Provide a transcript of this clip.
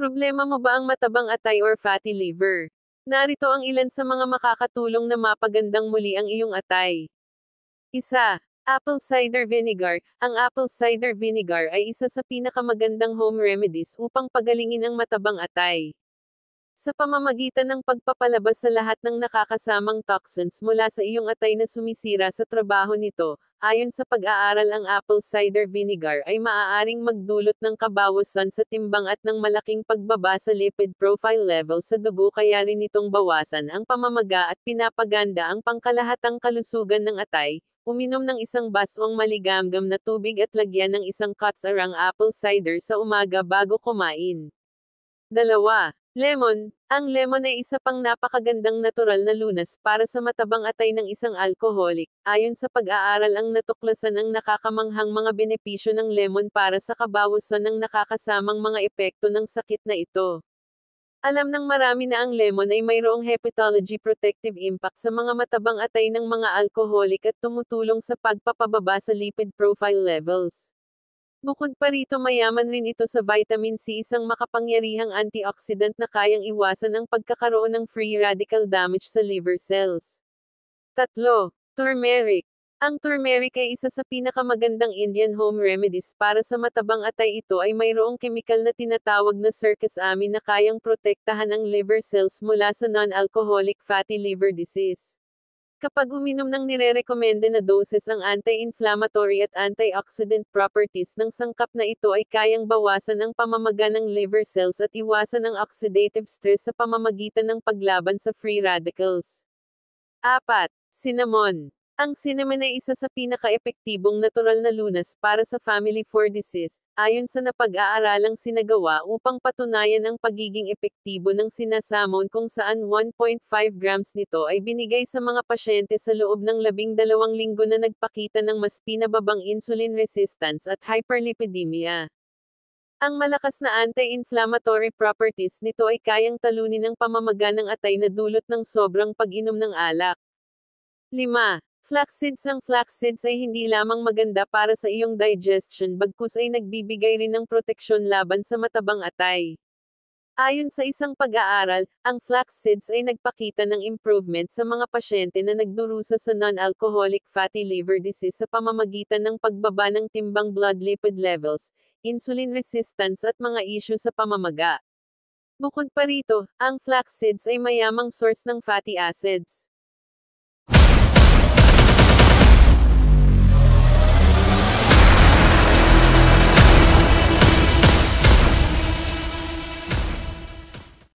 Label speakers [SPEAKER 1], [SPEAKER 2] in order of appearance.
[SPEAKER 1] Problema mo ba ang matabang atay or fatty liver? Narito ang ilan sa mga makakatulong na mapagandang muli ang iyong atay. Isa. Apple cider vinegar. Ang apple cider vinegar ay isa sa pinakamagandang home remedies upang pagalingin ang matabang atay. Sa pamamagitan ng pagpapalabas sa lahat ng nakakasamang toxins mula sa iyong atay na sumisira sa trabaho nito, ayon sa pag-aaral ang apple cider vinegar ay maaaring magdulot ng kabawasan sa timbang at ng malaking pagbaba sa lipid profile level sa dugo kaya rin itong bawasan ang pamamaga at pinapaganda ang pangkalahatang kalusugan ng atay. Uminom ng isang basong maligamgam na tubig at lagyan ng isang kutsarang apple cider sa umaga bago kumain. 2. Lemon. Ang lemon ay isa pang napakagandang natural na lunas para sa matabang atay ng isang alcoholic. Ayon sa pag-aaral ang natuklasan ang nakakamanghang mga benepisyo ng lemon para sa kabawasan ng nakakasamang mga epekto ng sakit na ito. Alam ng marami na ang lemon ay mayroong hepatology protective impact sa mga matabang atay ng mga alcoholic at tumutulong sa pagpapababa sa lipid profile levels. Bukod pa rito mayaman rin ito sa vitamin C, isang makapangyarihang antioxidant na kayang iwasan ang pagkakaroon ng free radical damage sa liver cells. 3. Turmeric. Ang turmeric ay isa sa pinakamagandang Indian home remedies para sa matabang atay. Ito ay mayroong kemikal na tinatawag na circusamine na kayang protektahan ang liver cells mula sa non-alcoholic fatty liver disease. Kapag uminom ng nirerekomenda na doses ang anti-inflammatory at antioxidant properties ng sangkap na ito ay kayang bawasan ang pamamaga ng liver cells at iwasan ang oxidative stress sa pamamagitan ng paglaban sa free radicals. 4. Cinnamon. Ang cinnamon ay isa sa pinaka-epektibong natural na lunas para sa family for disease, ayon sa napag-aaralang sinagawa upang patunayan ang pagiging epektibo ng cinnamon kung saan 1.5 grams nito ay binigay sa mga pasyente sa loob ng 12 linggo na nagpakita ng mas pinababang insulin resistance at hyperlipidemia. Ang malakas na anti-inflammatory properties nito ay kayang talunin ang pamamaga ng atay na dulot ng sobrang pag-inom ng alak. 5. Flaxseeds. Ang flaxseeds ay hindi lamang maganda para sa iyong digestion bagkus ay nagbibigay rin ng proteksyon laban sa matabang atay. Ayon sa isang pag-aaral, ang flaxseeds ay nagpakita ng improvement sa mga pasyente na nagdurusa sa non-alcoholic fatty liver disease sa pamamagitan ng pagbaba ng timbang blood lipid levels, insulin resistance at mga issue sa pamamaga. Bukod pa rito, ang flaxseeds ay mayamang source ng fatty acids.